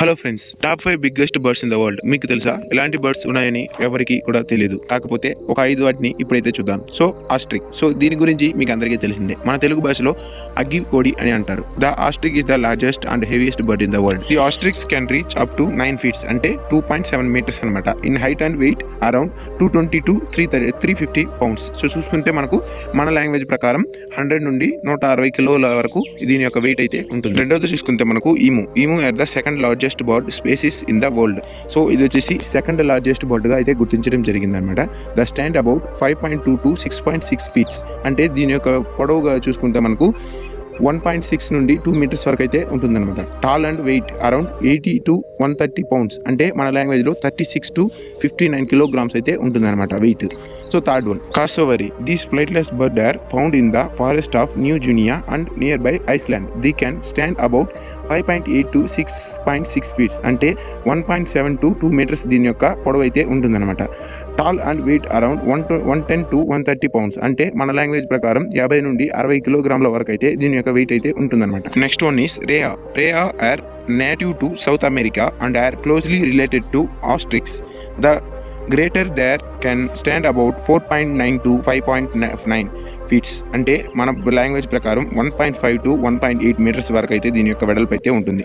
Hello friends, top 5 biggest birds in the world. మీకు తెలుసా ఇలాంటి బర్డ్స్ ఉన్నాయని ఎవరికి కూడా తెలియదు. కాకపోతే ఒక 5 వాటిని ఇప్పుడైతే చూద్దాం. So Austric. సో దీని గురించి మీకు అందరికీ తెలిసిందే. మన తెలుగు భాషలో అగ్గి కోడి అని అంటారు. The Austric is the largest and heaviest bird in the world. The asterisks can reach up to 9 feet అంటే 2.7 meters అనమాట. In height and wait around 220 to 350 pounds. So చూసుకుంటే మనకు మన లాంగ్వేజ్ ప్రకారం 100 నుండి 160 కిలోల వరకు దీని యొక్క వెయిట్ అయితే ఉంటుంది. రెండోది చూసుకుంటే మనకు emu are the second largest bird species in the world. So ఇది వచ్చేసి సెకండ్ లార్జెస్ట్ బర్డ్ గా అయితే గుర్తించడం జరిగింది అనమాట. The stand about 5.2 to 6.6 feet అంటే దీని యొక్క పొడవుగా చూసుకుంటే మనకు 1.6 నుండి 2 meters వరకు అయితే ఉంటుందన్నమాట. Tall and wait around 80 to 130 pounds అంటే మన లాంగ్వేజ్ లో 36 to 59 kilograms అయితే ఉంటుందన్నమాట weight. So third one cassowary. These flightless bird are found in the forest of New Guinea and nearby island. They can stand about 5.8 to 6.6 feet అంటే 1.7 to 2 meters దీని యొక్క పొడవు అయితే ఉంటుందన్నమాట. Tall and wait around 110 to 130 pounds అంటే మన language ప్రకారం 50 నుండి 60 కిలోగ్రాముల వరకు అయితే దీని యొక్క వెయిట్ అయితే ఉంటుందన్నమాట. Next one is rhea. Rhea are native to South America and are closely related to ostriches. The greater there can stand about 4.9 to 5.9 feet అంటే మన లాంగ్వేజ్ ప్రకారం 1.5 to 1.8 meters వరకు అయితే దీని యొక్క వెడల్పు అయితే ఉంటుంది.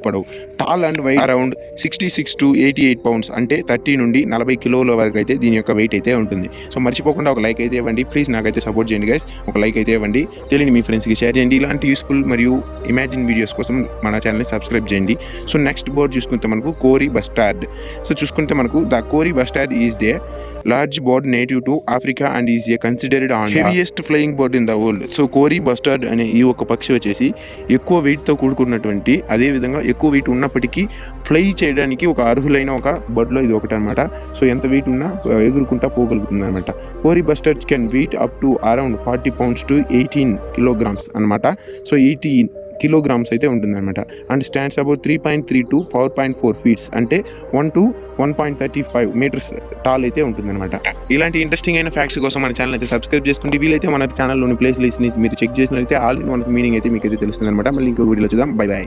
పొడవు. Tall and wait around 66 to 88 pounds అంటే 30 నుండి 40 కిలోల వరకు అయితే దీని యొక్క వెయిట్ అయితే ఉంటుంది. సో మర్చిపోకుండా ఒక లైక్ అయితే ఇవ్వండి ప్లీజ్. నాకైతే సపోర్ట్ చేయండి గైస్. ఒక లైక్ అయితే ఇవ్వండి, తెలియని మీ ఫ్రెండ్స్కి షేర్ చేయండి. ఇలాంటి యూస్ఫుల్ మరియు ఇమాజిన్ వీడియోస్ కోసం మన ఛానల్ని సబ్స్క్రైబ్ చేయండి. సో నెక్స్ట్ బర్డ్ చూసుకుంటే మనకు కోరీ బస్టార్డ్. సో చూసుకుంటే మనకు the kori bustard is the large bird native to Africa and is considered on heaviest flying bird in the world. So kori bustard అనే ఈ ఒక పక్షి వచ్చేసి ఎక్కువ వెయిట్తో కూడుకున్నటువంటి, అదేవిధంగా ఎక్కువ వెయిట్ ఉన్నప్పటికీ ఫ్లై చేయడానికి ఒక అర్హులైన ఒక బర్డ్లో ఇది ఒకటి అనమాట. సో ఎంత వెయిట్ ఉన్నా ఎగురుకుంటా పోగలుగుతుంది అనమాట. Kori bustards can weigh up to around 40 pounds to 18 kilograms అనమాట. సో 18 kilograms అయితే ఉంటుందన్నమాట. And stands about 3.3 to 4.4 feet అంటే 1 to 1.35 meters టాల్ అయితే ఉంటుందన్నమాట. ఇలాంటి ఇంట్రెస్టింగ్ అయిన ఫ్యాక్ట్స్ కోసం మన ఛానల్ అయితే సబ్స్క్రైబ్ చేసుకోండి. వీలైతే మన ఛానల్లోని ప్లేస్ లిస్ట్ని మీరు చెక్ చేసినట్లయితే ఆల్ ఇన్ వన్ మీనింగ్ అయితే మీకు అయితే తెలుస్తుంది అనమాట. మళ్ళీ ఇంకో వీడియోలో చూద్దాం. Bye bye.